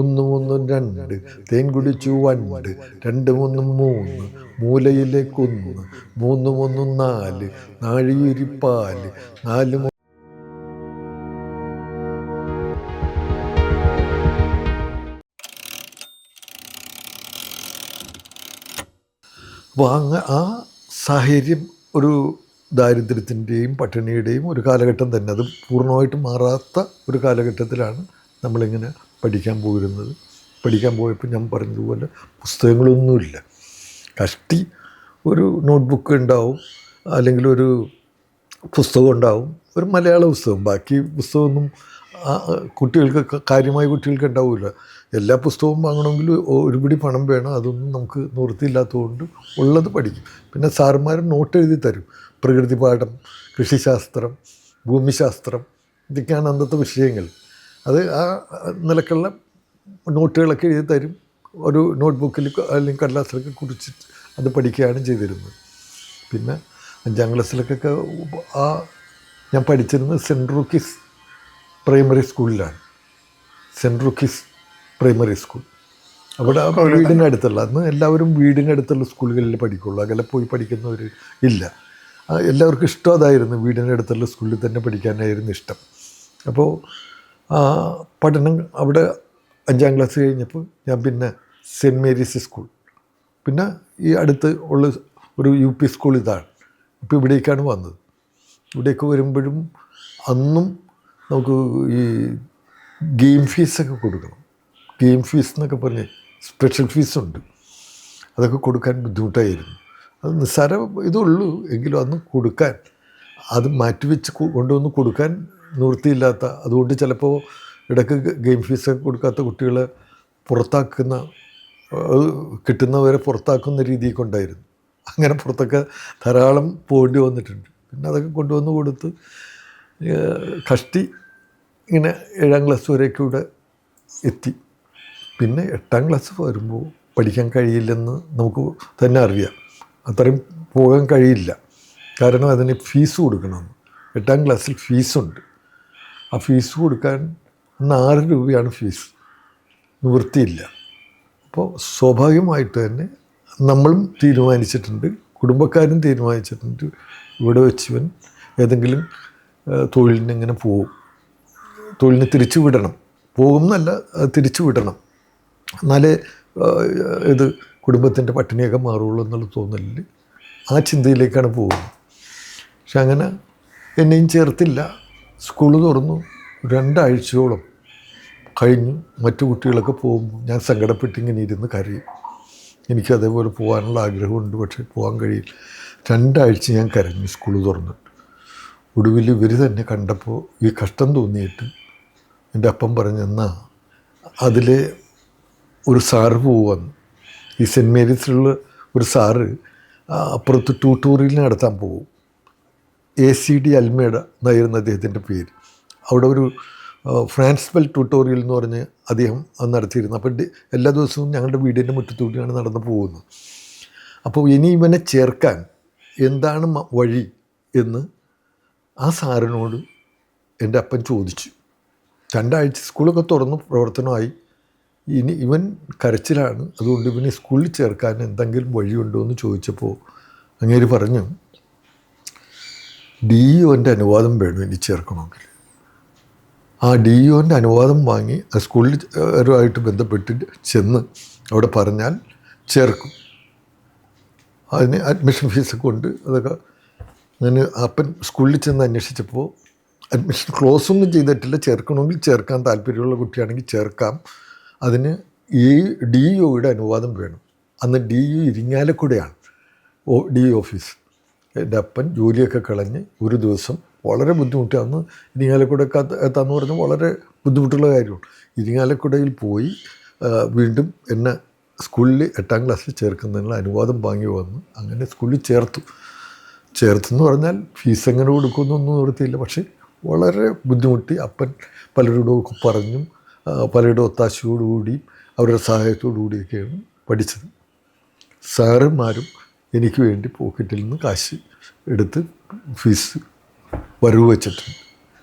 ഒന്നും ഒന്നും രണ്ട്, തേൻ കുടിച്ചു വണ്ട്, രണ്ടും ഒന്നും മൂന്ന്, മൂലയിലെ കുന്ന്, മൂന്നും ഒന്നും നാല്, നാഴിയുരിപ്പാല്, നാലും അപ്പോൾ ആ സാഹചര്യം ഒരു ദാരിദ്ര്യത്തിൻ്റെയും പട്ടിണിയുടെയും ഒരു കാലഘട്ടം തന്നെ. അത് പൂർണ്ണമായിട്ടും മാറാത്ത ഒരു കാലഘട്ടത്തിലാണ് നമ്മളിങ്ങനെ പഠിക്കാൻ പോയിരുന്നത്. പഠിക്കാൻ പോയപ്പോൾ ഞാൻ പറഞ്ഞതുപോലെ പുസ്തകങ്ങളൊന്നുമില്ല. കഷ്ടി ഒരു നോട്ട്ബുക്ക് ഉണ്ടാവും, അല്ലെങ്കിൽ ഒരു പുസ്തകം ഉണ്ടാവും, ഒരു മലയാള പുസ്തകം. ബാക്കി പുസ്തകമൊന്നും കുട്ടികൾക്ക് കാര്യമായി കുട്ടികൾക്ക് ഉണ്ടാവില്ല. എല്ലാ പുസ്തകവും വാങ്ങണമെങ്കിൽ ഒരുപിടി പണം വേണം. അതൊന്നും നമുക്ക് നിവൃത്തിയില്ലാത്തതുകൊണ്ട് ഉള്ളത് പഠിക്കും. പിന്നെ സാറുമാർ നോട്ട് എഴുതി തരും. പ്രകൃതി പാഠം, കൃഷിശാസ്ത്രം, ഭൂമിശാസ്ത്രം, ഇതൊക്കെയാണ് അന്നത്തെ വിഷയങ്ങൾ. അത് ആ നിലക്കുള്ള നോട്ടുകളൊക്കെ എഴുതി തരും. ഒരു നോട്ട്ബുക്കിൽ അല്ലെങ്കിൽ കടലാസിലൊക്കെ കുറിച്ചിട്ട് അത് പഠിക്കുകയാണ് ചെയ്തിരുന്നത്. പിന്നെ 5ാം ക്ലാസ്സിലൊക്കെ ഞാൻ പഠിച്ചിരുന്നത് സെൻറ്റ് റൂക്കീസ് പ്രൈമറി സ്കൂളിലാണ്. Saint Roques primary school. അവിടെ വീടിനടുത്തുള്ള, അന്ന് എല്ലാവരും വീടിനടുത്തുള്ള സ്കൂളുകളിൽ പഠിക്കുള്ളൂ. അകലെ പോയി പഠിക്കുന്നവർ ഇല്ല. എല്ലാവർക്കും ഇഷ്ടം അതായിരുന്നു, വീടിനടുത്തുള്ള സ്കൂളിൽ തന്നെ പഠിക്കാനായിരുന്നു ഇഷ്ടം. അപ്പോൾ പഠനം അവിടെ 5ാം ക്ലാസ് കഴിഞ്ഞപ്പോൾ ഞാൻ പിന്നെ സെൻറ്റ് മേരീസ് സ്കൂൾ, പിന്നെ ഈ അടുത്ത് ഉള്ള ഒരു UP സ്കൂൾ ഇതാണ്. ഇപ്പോൾ ഇവിടേക്കാണ് വന്നത്. ഇവിടേക്ക് വരുമ്പോഴും അന്നും നമുക്ക് ഈ ഗെയിം ഫീസൊക്കെ കൊടുക്കണം. ഗെയിം ഫീസ് എന്നൊക്കെ പറഞ്ഞ് സ്പെഷ്യൽ ഫീസുണ്ട്. അതൊക്കെ കൊടുക്കാൻ ബുദ്ധിമുട്ടായിരുന്നു. അത് നിസ്സാര ഇതുള്ളൂ, എങ്കിലും അന്ന് കൊടുക്കാൻ, അത് മാറ്റിവെച്ച് കൊണ്ടുവന്ന് കൊടുക്കാൻ നിവൃത്തിയില്ലാത്ത, അതുകൊണ്ട് ചിലപ്പോൾ ഇടയ്ക്ക് ഗെയിം ഫീസൊക്കെ കൊടുക്കാത്ത കുട്ടികളെ പുറത്താക്കുന്ന, കിട്ടുന്നവരെ പുറത്താക്കുന്ന രീതിയൊക്കെ ഉണ്ടായിരുന്നു. അങ്ങനെ പുറത്തൊക്കെ ധാരാളം പോകേണ്ടി വന്നിട്ടുണ്ട്. പിന്നെ അതൊക്കെ കൊണ്ടുവന്ന് കൊടുത്ത് കഷ്ടി ഇങ്ങനെ 7ാം ക്ലാസ് വരെയൊക്കെ ഇവിടെ എത്തി. പിന്നെ 8ാം ക്ലാസ് വരുമ്പോൾ പഠിക്കാൻ കഴിയില്ലെന്ന് നമുക്ക് തന്നെ അറിയാം. അത്രയും പോകാൻ കഴിയില്ല. കാരണം അതിന് ഫീസ് കൊടുക്കണം. 8ാം ക്ലാസ്സിൽ ഫീസുണ്ട്. ആ ഫീസ് കൊടുക്കാൻ 6 രൂപയാണ് ഫീസ്. നിവൃത്തിയില്ല. അപ്പോൾ സ്വാഭാവികമായിട്ട് തന്നെ നമ്മളും തീരുമാനിച്ചിട്ടുണ്ട്, കുടുംബക്കാരും തീരുമാനിച്ചിട്ടുണ്ട്, ഇവിടെ വെച്ചവൻ ഏതെങ്കിലും തൊഴിലിനിങ്ങനെ പോകും, തൊഴിലിന് തിരിച്ചു വിടണം. പോകുന്നല്ല, തിരിച്ചു വിടണം, എന്നാലേ ഇത് കുടുംബത്തിൻ്റെ പട്ടിണിയൊക്കെ മാറുള്ളൂ എന്നുള്ള തോന്നലിൽ ആ ചിന്തയിലേക്കാണ് പോകുന്നത്. പക്ഷെ അങ്ങനെ എന്നെയും ചേർത്തില്ല. സ്കൂൾ തുറന്നു 2 ആഴ്ചയോളം കഴിഞ്ഞു. മറ്റു കുട്ടികളൊക്കെ പോകുമ്പോൾ ഞാൻ സങ്കടപ്പെട്ടിങ്ങനെ ഇരുന്ന് കരയും. എനിക്ക് അതേപോലെ പോകാനുള്ള ആഗ്രഹമുണ്ട്, പക്ഷേ പോകാൻ കഴിയില്ല. 2 ആഴ്ച ഞാൻ കരഞ്ഞു സ്കൂൾ തുറന്നിട്ട്. ഒടുവിൽ ഇവർ തന്നെ കണ്ടപ്പോൾ ഈ കഷ്ടം തോന്നിയിട്ട് എൻ്റെ അപ്പം പറഞ്ഞെന്നാ അതിൽ ഒരു സാറ് പോവുമെന്ന്. ഈ സെൻറ്റ് മേരീസിലുള്ള ഒരു സാറ് അപ്പുറത്ത് ട്യൂട്ടോറിയൽ നടത്താൻ പോകും. ACD അൽമേഡ എന്നായിരുന്നു അദ്ദേഹത്തിൻ്റെ പേര്. അവിടെ ഒരു ഫ്രാൻസ് ട്യൂട്ടോറിയൽ എന്ന് പറഞ്ഞ് അദ്ദേഹം നടത്തിയിരുന്നു. അപ്പം എല്ലാ ദിവസവും ഞങ്ങളുടെ വീടിൻ്റെ മുറ്റത്തൂടിയാണ് നടന്നു പോകുന്നത്. അപ്പോൾ ഇനി ഇവനെ ചേർക്കാൻ എന്താണ് വഴി എന്ന് ആ സാറിനോട് എൻ്റെ അപ്പൻ ചോദിച്ചു. 2 ആഴ്ച സ്കൂളൊക്കെ തുറന്നു പ്രവർത്തനമായി. ഇനി ഇവൻ കരച്ചിലാണ്, അതുകൊണ്ട് ഇവനെ സ്കൂളിൽ ചേർക്കാൻ എന്തെങ്കിലും വഴിയുണ്ടോ എന്ന് ചോദിച്ചപ്പോൾ അങ്ങേര് പറഞ്ഞു, DEOൻ്റെ അനുവാദം വേണം ഇനി ചേർക്കണമെങ്കിൽ. ആ DEOൻ്റെ അനുവാദം വാങ്ങി ആ സ്കൂളിലുമായിട്ട് ബന്ധപ്പെട്ടിട്ട് ചെന്ന് അവിടെ പറഞ്ഞാൽ ചേർക്കും. അതിന് അഡ്മിഷൻ ഫീസൊക്കെ ഉണ്ട്. അതൊക്കെ അങ്ങനെ അപ്പൻ സ്കൂളിൽ ചെന്ന് അന്വേഷിച്ചപ്പോൾ അഡ്മിഷൻ ക്ലോസ് ഒന്നും ചെയ്തിട്ടില്ല. ചേർക്കണമെങ്കിൽ ചേർക്കാൻ, താല്പര്യമുള്ള കുട്ടിയാണെങ്കിൽ ചേർക്കാം. അതിന് ഈ DEOയുടെ അനുവാദം വേണം. അന്ന് DEO ഇരിങ്ങാലക്കുടയാണ് DEO ഓഫീസ്. എൻ്റെ അപ്പൻ ജോലിയൊക്കെ കളഞ്ഞ് ഒരു ദിവസം വളരെ ബുദ്ധിമുട്ടി. അന്ന് ഇരിങ്ങാലക്കുടയൊക്കെ എത്താമെന്ന് പറഞ്ഞാൽ വളരെ ബുദ്ധിമുട്ടുള്ള കാര്യമാണ്. ഇരിങ്ങാലക്കുടയിൽ പോയി വീണ്ടും എന്നെ സ്കൂളിൽ 8ാം ക്ലാസ്സിൽ ചേർക്കുന്നതിനുള്ള അനുവാദം വാങ്ങി വന്ന് അങ്ങനെ സ്കൂളിൽ ചേർത്തെന്ന് പറഞ്ഞാൽ ഫീസ് എങ്ങനെ കൊടുക്കുമെന്നൊന്നും നിവൃത്തിയില്ല. പക്ഷേ വളരെ ബുദ്ധിമുട്ടി. അപ്പൻ പലരോടൊക്കെ പറഞ്ഞും പലരുടെ ഒത്താശയോടുകൂടിയും അവരുടെ സഹായത്തോടുകൂടിയൊക്കെയാണ് പഠിച്ചത്. സാറന്മാരും എനിക്ക് വേണ്ടി പോക്കറ്റിൽ നിന്ന് കാശ് എടുത്ത് ഫീസ് വരവ് വെച്ചിട്ടുണ്ട്.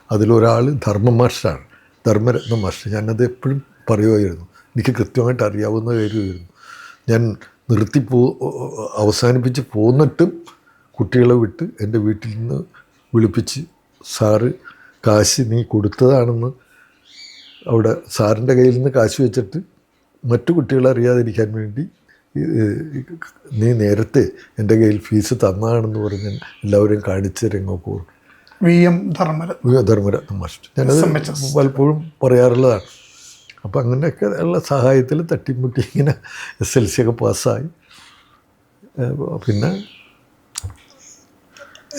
അതിലൊരാൾ ധർമ്മ മാസ്റ്ററാണ്, ധർമ്മരത്ന മാസ്റ്റർ. ഞാനത് എപ്പോഴും പറയുമായിരുന്നു, എനിക്ക് കൃത്യമായിട്ട് അറിയാവുന്ന കാര്യമായിരുന്നു. ഞാൻ അവസാനിപ്പിച്ച് പോന്നിട്ടും കുട്ടികളെ വിട്ട് എൻ്റെ വീട്ടിൽ നിന്ന് വിളിപ്പിച്ച് സാറ് കാശ് നീ കൊടുത്തതാണെന്ന് അവിടെ സാറിൻ്റെ കയ്യിൽ നിന്ന് കാശ് വെച്ചിട്ട് മറ്റു കുട്ടികളെ അറിയാതിരിക്കാൻ വേണ്ടി നീ നേരത്തെ എൻ്റെ കയ്യിൽ ഫീസ് തന്നതാണെന്ന് പറഞ്ഞ് എല്ലാവരെയും കാണിച്ച് രംഗമൊക്കെ ഓർക്കും. ധർമ്മരത്ന മാസ്റ്റർ ഞാനത് പലപ്പോഴും പറയാറുള്ളതാണ്. അപ്പം അങ്ങനെയൊക്കെ ഉള്ള സഹായത്തിൽ തട്ടിമുട്ടി ഇങ്ങനെ SLC ഒക്കെ പാസ്സായി. പിന്നെ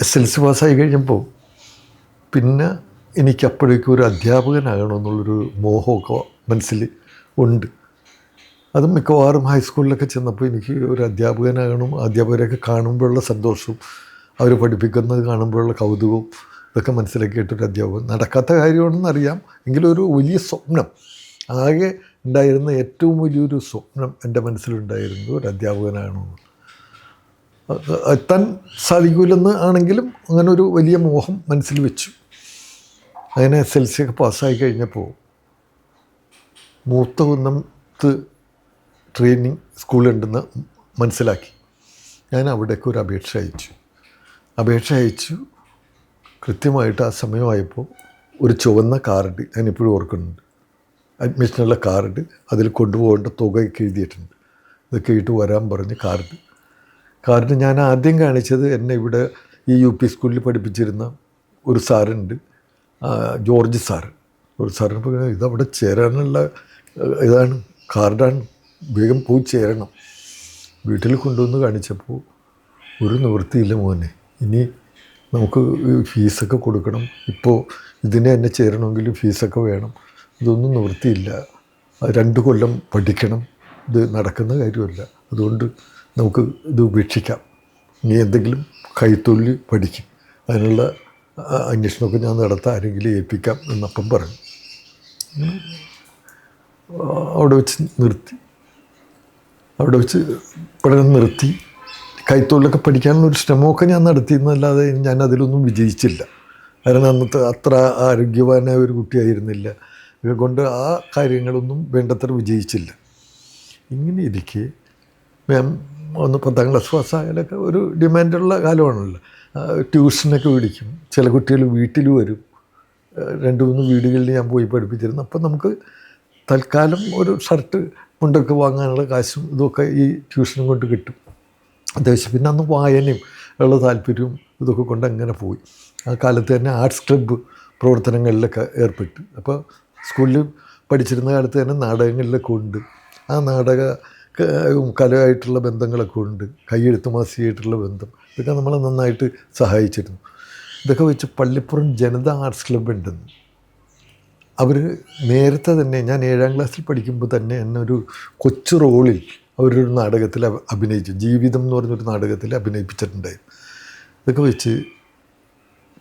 SLC പാസ്സായി കഴിഞ്ഞപ്പോൾ പിന്നെ എനിക്കപ്പോഴേക്കും ഒരു അധ്യാപകനാകണമെന്നുള്ളൊരു മോഹമൊക്കെ മനസ്സിൽ ഉണ്ട്. അത് മിക്കവാറും ഹൈസ്കൂളിലൊക്കെ ചെന്നപ്പോൾ എനിക്ക് ഒരു അധ്യാപകനാകണം, അധ്യാപകരെയൊക്കെ കാണുമ്പോഴുള്ള സന്തോഷവും അവർ പഠിപ്പിക്കുന്നത് കാണുമ്പോഴുള്ള കൗതുകവും ഇതൊക്കെ മനസ്സിലാക്കിയിട്ടൊരു അധ്യാപകൻ. നടക്കാത്ത കാര്യമാണെന്നറിയാം, എങ്കിലും ഒരു വലിയ സ്വപ്നം, ആകെ ഉണ്ടായിരുന്ന ഏറ്റവും വലിയൊരു സ്വപ്നം എൻ്റെ മനസ്സിലുണ്ടായിരുന്നു ഒരു അധ്യാപകനാകണമെന്ന്. എത്താൻ സാധിക്കില്ലെന്ന് ആണെങ്കിലും അങ്ങനെ ഒരു വലിയ മോഹം മനസ്സിൽ വെച്ചു. അങ്ങനെ SLC ഒക്കെ പാസ്സായി കഴിഞ്ഞപ്പോൾ മൂത്തകുന്നത്ത് ട്രെയിനിങ് സ്കൂളുണ്ടെന്ന് മനസ്സിലാക്കി. ഞാൻ അവിടേക്ക് ഒരു അപേക്ഷ അയച്ചു. കൃത്യമായിട്ട് ആ സമയമായപ്പോൾ ഒരു ചുവന്ന കാർഡ് ഞാനിപ്പോഴും ഓർക്കുന്നുണ്ട്, അഡ്മിഷനുള്ള കാർഡ്, അതിൽ കൊണ്ടുപോകേണ്ട തുകയൊക്കെ എഴുതിയിട്ടുണ്ട്. ഇതൊക്കെ ഇട്ട് വരാൻ പറഞ്ഞ് കാർഡ് ഞാൻ ആദ്യം കാണിച്ചത് എന്നെ ഇവിടെ ഈ UP സ്കൂളിൽ പഠിപ്പിച്ചിരുന്ന ഒരു സാറുണ്ട്, ജോർജ് സാറ്. ഒരു സാറിന് പറഞ്ഞാൽ ഇതവിടെ ചേരാനുള്ള ഇതാണ്, കാർഡാണ്, വേഗം പോയി ചേരണം. വീട്ടിൽ കൊണ്ടുവന്ന് കാണിച്ചപ്പോൾ ഒരു നിവൃത്തിയില്ല മോനെ, ഇനി നമുക്ക് ഫീസൊക്കെ കൊടുക്കണം, ഇപ്പോൾ ഇതിനെ തന്നെ ചേരണമെങ്കിൽ ഫീസൊക്കെ വേണം, ഇതൊന്നും നിവൃത്തിയില്ല, 2 കൊല്ലം പഠിക്കണം, ഇത് നടക്കുന്ന കാര്യമല്ല, അതുകൊണ്ട് നമുക്ക് ഇത് ഉപേക്ഷിക്കാം, നീ എന്തെങ്കിലും കൈത്തൊഴിൽ പഠിക്കും, അതിനുള്ള അന്വേഷണമൊക്കെ ഞാൻ നടത്താൻ ആരെങ്കിലും ഏൽപ്പിക്കാം എന്നപ്പം പറഞ്ഞു. അവിടെ വെച്ച് പഠനം നിർത്തി. കൈത്തൊഴിലൊക്കെ പഠിക്കാനുള്ളൊരു ശ്രമമൊക്കെ ഞാൻ നടത്തിയെന്നല്ലാതെ ഞാൻ അതിലൊന്നും വിജയിച്ചില്ല. കാരണം അന്നത്തെ അത്ര ആരോഗ്യവാനായ ഒരു കുട്ടിയായിരുന്നില്ല, ഇതുകൊണ്ട് ആ കാര്യങ്ങളൊന്നും വേണ്ടത്ര വിജയിച്ചില്ല. ഇങ്ങനെ ഇരിക്കെ ഒന്ന് 10ാം ക്ലാസ് പാസ്സായാലൊക്കെ ഒരു ഡിമാൻഡുള്ള കാലമാണല്ലോ. ട്യൂഷനൊക്കെ വിളിക്കും, ചില കുട്ടികൾ വീട്ടിൽ വരും, 2-3 വീടുകളിൽ ഞാൻ പോയി പഠിപ്പിച്ചിരുന്നു. അപ്പം നമുക്ക് തൽക്കാലം ഒരു ഷർട്ട് മുണ്ടൊക്കെ വാങ്ങാനുള്ള കാശും ഇതൊക്കെ ഈ ട്യൂഷനും കൊണ്ട് കിട്ടും അത്യാവശ്യം. പിന്നെ അന്ന് വായനയും ഉള്ള താല്പര്യവും ഇതൊക്കെ കൊണ്ട് അങ്ങനെ പോയി. ആ കാലത്ത് തന്നെ ആർട്സ് ക്ലബ്ബ് പ്രവർത്തനങ്ങളിലൊക്കെ ഏർപ്പെട്ടു. അപ്പോൾ സ്കൂളിൽ പഠിച്ചിരുന്ന കാലത്ത് തന്നെ നാടകങ്ങളിലൊക്കെ ഉണ്ട്. ആ കലയായിട്ടുള്ള ബന്ധങ്ങളൊക്കെ ഉണ്ട്, കയ്യെഴുത്ത് മാസികയായിട്ടുള്ള ബന്ധം, ഇതൊക്കെ നമ്മളെ നന്നായിട്ട് സഹായിച്ചിരുന്നു. ഇതൊക്കെ വെച്ച് പള്ളിപ്പുറം ജനത ആർട്സ് ക്ലബ്ബ് ഉണ്ടെന്ന് അവർ നേരത്തെ തന്നെ, ഞാൻ 7ാം ക്ലാസ്സിൽ പഠിക്കുമ്പോൾ തന്നെ എന്നെ ഒരു കൊച്ചു റോളിൽ അവരൊരു നാടകത്തിൽ അഭിനയിച്ചു, ജീവിതം എന്ന് പറഞ്ഞൊരു നാടകത്തിൽ അഭിനയിപ്പിച്ചിട്ടുണ്ടായിരുന്നു. ഇതൊക്കെ വെച്ച്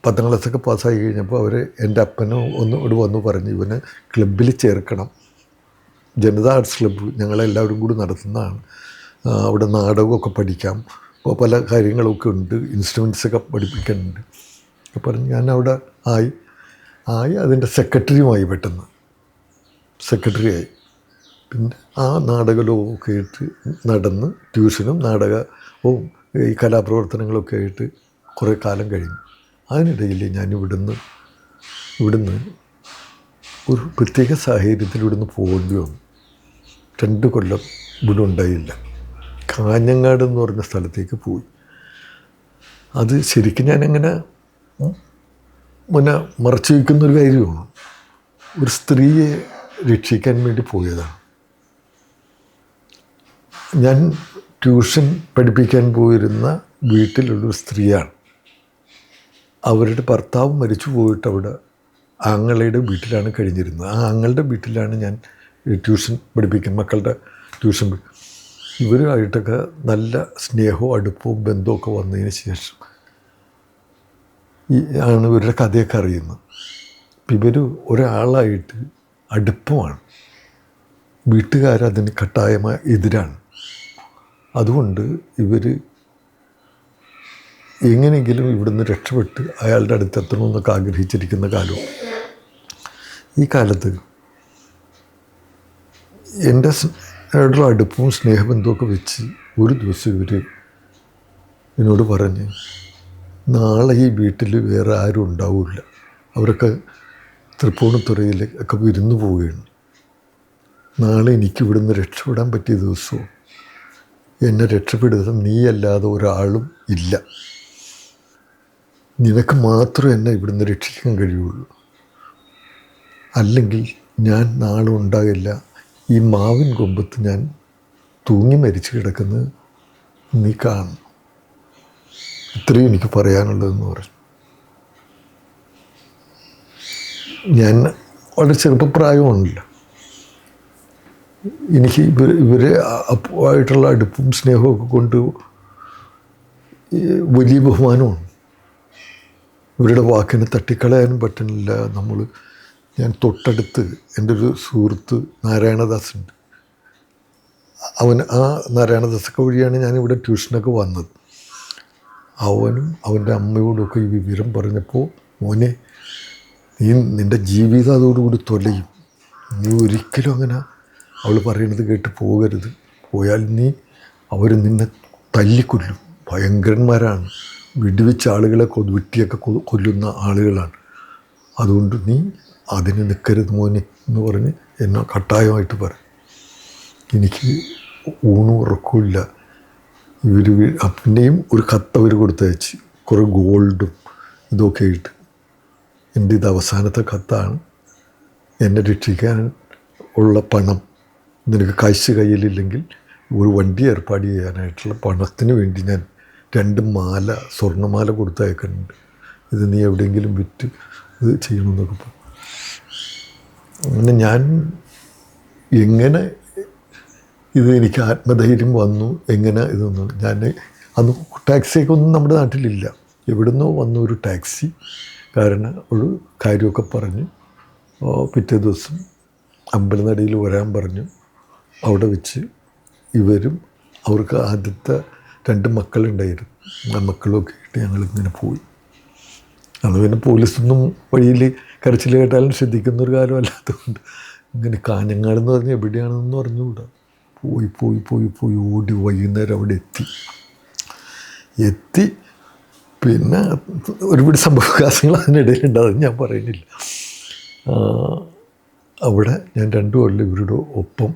10ാം ക്ലാസ്സൊക്കെ പാസ്സായി കഴിഞ്ഞപ്പോൾ അവർ എൻ്റെ അപ്പനോ ഇവിടെ വന്ന് പറഞ്ഞു, ഇവന് ക്ലബ്ബിൽ ചേർക്കണം, ജനത ആർട്സ് ക്ലബ്ബ് ഞങ്ങളെല്ലാവരും കൂടി നടത്തുന്നതാണ്, അവിടെ നാടകമൊക്കെ പഠിക്കാം, അപ്പോൾ പല കാര്യങ്ങളൊക്കെ ഉണ്ട്, ഇൻസ്ട്രുമെൻറ്റ്സൊക്കെ പഠിപ്പിക്കുന്നുണ്ട്. അപ്പോൾ പറഞ്ഞ് ഞാൻ അവിടെ ആയി അതിൻ്റെ സെക്രട്ടറിയുമായി, പെട്ടെന്ന് സെക്രട്ടറിയായി. പിന്നെ ആ നാടകലോകമൊക്കെ ആയിട്ട് നടന്ന് ട്യൂഷനും നാടകവും ഈ കലാപ്രവർത്തനങ്ങളൊക്കെ ആയിട്ട് കുറേ കാലം കഴിഞ്ഞു. അതിനിടയിൽ ഞാൻ ഇവിടുന്ന് ഒരു പ്രത്യേക സാഹചര്യത്തിൽ ഇവിടുന്ന് പോകേണ്ടി വന്നു. 2 കൊല്ലം ഇവിടെ ഉണ്ടായില്ല. കാഞ്ഞങ്ങാട് എന്ന് പറഞ്ഞ സ്ഥലത്തേക്ക് പോയി. അത് ശരിക്കും ഞാനങ്ങനെ മറച്ചു വയ്ക്കുന്നൊരു കാര്യമാണ്. ഒരു സ്ത്രീയെ രക്ഷിക്കാൻ വേണ്ടി പോയതാണ്. ഞാൻ ട്യൂഷൻ പഠിപ്പിക്കാൻ പോയിരുന്ന വീട്ടിലുള്ളൊരു സ്ത്രീയാണ്. അവരുടെ ഭർത്താവ് മരിച്ചു പോയിട്ട് അവിടെ ആങ്ങളുടെ വീട്ടിലാണ് കഴിഞ്ഞിരുന്നത്. ആ ആങ്ങളുടെ വീട്ടിലാണ് ഞാൻ ട്യൂഷൻ പഠിപ്പിക്കുന്നത്, മക്കളുടെ ട്യൂഷൻ. ഇവരുമായിട്ടൊക്കെ നല്ല സ്നേഹവും അടുപ്പവും ബന്ധമൊക്കെ വന്നതിന് ശേഷം ആണ് ഇവരുടെ കഥയൊക്കെ അറിയുന്നത്. ഇവർ ഒരാളായിട്ട് അടുപ്പമാണ്, വീട്ടുകാരതിന് കട്ടായമായ എതിരാണ്. അതുകൊണ്ട് ഇവർ എങ്ങനെയെങ്കിലും ഇവിടുന്ന് രക്ഷപ്പെട്ട് അയാളുടെ അടുത്തെത്തണമെന്നൊക്കെ ആഗ്രഹിച്ചിരിക്കുന്ന കാലവും. ഈ കാലത്ത് എൻ്റെ ആയിട്ടുള്ള അടുപ്പവും സ്നേഹബന്ധമൊക്കെ വെച്ച് ഒരു ദിവസം ഇവർ എന്നോട് പറഞ്ഞ് നാളെ ഈ വീട്ടിൽ വേറെ ആരും ഉണ്ടാവില്ല, അവരൊക്കെ തൃപ്പൂണിത്തുറയിൽ ഒക്കെ വിരുന്ന് പോവുകയാണ്. നാളെ എനിക്ക് ഇവിടുന്ന് രക്ഷപ്പെടാൻ പറ്റിയ ദിവസവും എന്നെ രക്ഷപ്പെടുത്താൻ നീയല്ലാതെ ഒരാളും ഇല്ല. നിനക്ക് മാത്രമേ എന്നെ ഇവിടുന്ന് രക്ഷിക്കാൻ കഴിയുള്ളൂ. അല്ലെങ്കിൽ ഞാൻ നാളെ ഉണ്ടാകില്ല. ഈ മാവിൻ കൊമ്പത്ത് ഞാൻ തൂങ്ങി മരിച്ചു കിടക്കുന്നത് നീ കാണും. ഇത്രയും എനിക്ക് പറയാനുള്ളതെന്ന് പറഞ്ഞു. ഞാൻ വളരെ ചെറുപ്പപ്രായമാണല്ലോ. എനിക്ക് ഇവരെ ആയിട്ടുള്ള അടുപ്പും സ്നേഹമൊക്കെ കൊണ്ട് വലിയ ബഹുമാനമാണ്. ഇവരുടെ വാക്കിനെ തട്ടിക്കളയാനും പറ്റുന്നില്ല. ഞാൻ തൊട്ടടുത്ത് എൻ്റെ ഒരു സുഹൃത്ത് നാരായണദാസുണ്ട്. ആ നാരായണദാസൊക്കെ വഴിയാണ് ഞാനിവിടെ ട്യൂഷനൊക്കെ വന്നത്. അവനും അവൻ്റെ അമ്മയോടൊക്കെ ഈ വിവരം പറഞ്ഞപ്പോൾ, മോനെ നിൻ്റെ ജീവിതം അതോടുകൂടി തൊലയും, നീ ഒരിക്കലും അങ്ങനെ അവൾ പറയുന്നത് കേട്ട് പോകരുത്. പോയാൽ അവർ നിന്നെ തല്ലിക്കൊല്ലും. ഭയങ്കരന്മാരാണ്, വെടിവെച്ച ആളുകളെ വെട്ടിയൊക്കെ കൊല്ലുന്ന ആളുകളാണ്. അതുകൊണ്ട് നീ അതിന് നിൽക്കരുത് മോനെ എന്ന് പറഞ്ഞ് എന്നെ കട്ടായമായിട്ട് പറയും. എനിക്ക് ഊണും ഉറക്കമില്ല. പിന്നെയും ഒരു കത്ത് അവർ കൊടുത്തയച്ച് കുറേ ഗോൾഡും ഇതൊക്കെ ആയിട്ട്. എൻ്റെ ഇത് അവസാനത്തെ കത്താണ്. എന്നെ രക്ഷിക്കാൻ ഉള്ള പണം നിനക്ക് കാശ് കയ്യിലില്ലെങ്കിൽ ഒരു വണ്ടി ഏർപ്പാട് ചെയ്യാനായിട്ടുള്ള പണത്തിന് വേണ്ടി ഞാൻ 2 സ്വർണ്ണമാല കൊടുത്തയക്കുന്നുണ്ട്. ഇത് നീ എവിടെയെങ്കിലും വിറ്റ് ഇത് ചെയ്യണമെന്നൊക്കെ പറഞ്ഞു. അങ്ങനെ ഞാൻ എങ്ങനെ ഇത് എനിക്ക് ആത്മധൈര്യം വന്നു, എങ്ങനെ ഇതൊന്നും. ഞാൻ അന്ന് ടാക്സിയൊക്കെ ഒന്നും നമ്മുടെ നാട്ടിലില്ല. എവിടുന്നോ വന്ന ഒരു ടാക്സി കാരണം ഒരു കാര്യമൊക്കെ പറഞ്ഞ് പിറ്റേ ദിവസം അമ്പലനടയിൽ വരാൻ പറഞ്ഞു. അവിടെ വെച്ച് ഇവരും അവർക്ക് ആദ്യത്തെ 2 മക്കളുണ്ടായിരുന്നു. ആ മക്കളൊക്കെ ആയിട്ട് ഞങ്ങളിങ്ങനെ പോയി. അത് പിന്നെ പോലീസൊന്നും വഴിയിൽ കരച്ചിൽ കേട്ടാലും ശ്രദ്ധിക്കുന്നൊരു കാലമല്ലാത്തതുകൊണ്ട് ഇങ്ങനെ കാഞ്ഞങ്ങാടെന്ന് പറഞ്ഞാൽ എവിടെയാണെന്ന് പറഞ്ഞുകൂടാ. പോയി പോയി പോയി പോയി ഓടി വൈകുന്നേരം അവിടെ എത്തി. പിന്നെ ഒരുപാട് സംഭവവികാസങ്ങൾ അതിനിടയിലുണ്ട്, അത് ഞാൻ പറയുന്നില്ല. അവിടെ ഞാൻ 2 കൊല്ലം ഇവരുടെ ഒപ്പം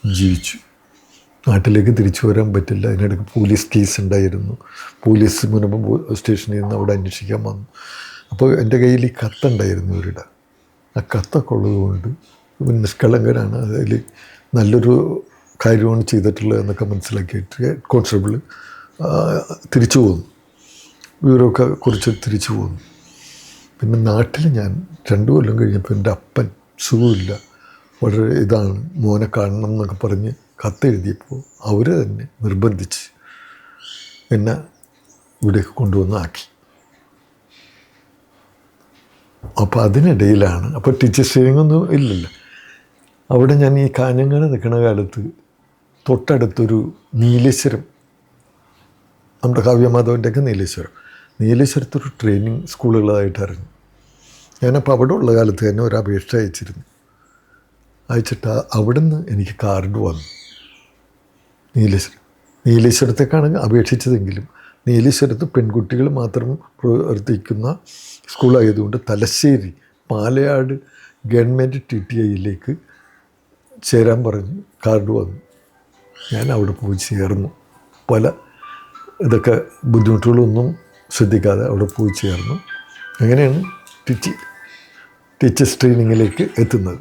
ജീവിച്ചു. നാട്ടിലേക്ക് തിരിച്ചു വരാൻ പറ്റില്ല. അതിനിടയ്ക്ക് പോലീസ് കേസ് ഉണ്ടായിരുന്നു. പോലീസ് മുൻപ് സ്റ്റേഷനിൽ നിന്ന് അവിടെ അന്വേഷിക്കാൻ വന്നു. അപ്പോൾ എൻ്റെ കയ്യിൽ ഈ കത്തുണ്ടായിരുന്നു ഇവരുടെ. ആ കത്തൊക്കെ ഉള്ളതുകൊണ്ട് നിഷ്കളങ്കരാണ്, അതിൽ നല്ലൊരു കാര്യമാണ് ചെയ്തിട്ടുള്ളത് എന്നൊക്കെ മനസ്സിലാക്കിയിട്ട് ഹെഡ് കോൺസ്റ്റബിൾ തിരിച്ചു പോന്നു. വിവരമൊക്കെ കുറിച്ച് തിരിച്ചു പോന്നു. പിന്നെ നാട്ടിൽ ഞാൻ 2 കൊല്ലം കഴിഞ്ഞപ്പോൾ എൻ്റെ അപ്പൻ സുഖമില്ല, വളരെ ഇതാണ്, മോനെ കാണണം എന്നൊക്കെ പറഞ്ഞ് കത്തെഴുതിയപ്പോൾ അവർ തന്നെ നിർബന്ധിച്ച് എന്നെ ഇവിടേക്ക് കൊണ്ടുവന്നാക്കി. അപ്പോൾ അതിനിടയിലാണ്, അപ്പോൾ ടീച്ചേഴ്സ് ട്രെയിനിങ് ഒന്നും ഇല്ലല്ലോ. അവിടെ ഞാൻ ഈ കാഞ്ഞങ്ങാട് നിൽക്കുന്ന കാലത്ത് തൊട്ടടുത്തൊരു നീലേശ്വരം, നമ്മുടെ കാവ്യമാധവൻ്റെയൊക്കെ നീലേശ്വരത്തൊരു ട്രെയിനിങ് സ്കൂളുകളായിട്ട് അറിഞ്ഞു. ഞാനപ്പോൾ അവിടെ ഉള്ള കാലത്ത് തന്നെ ഒരു അപേക്ഷ അയച്ചിട്ട് അവിടുന്ന് എനിക്ക് കാർഡ് വന്നു. നീലേശ്വരത്തേക്കാണ് അപേക്ഷിച്ചതെങ്കിലും നീലേശ്വരത്ത് പെൺകുട്ടികൾ മാത്രം പ്രവർത്തിക്കുന്ന സ്കൂളായതുകൊണ്ട് തലശ്ശേരി പാലയാട് ഗവൺമെൻറ് TTIയിലേക്ക് ചേരാൻ പറഞ്ഞ് കാർഡ് വന്നു. ഞാൻ അവിടെ പോയി ചേർന്നു. പല ഇതൊക്കെ ബുദ്ധിമുട്ടുകളൊന്നും ശ്രദ്ധിക്കാതെ അവിടെ പോയി ചേർന്നു. അങ്ങനെയാണ് ടീച്ചേഴ്സ് ട്രെയിനിങ്ങിലേക്ക് എത്തുന്നത്.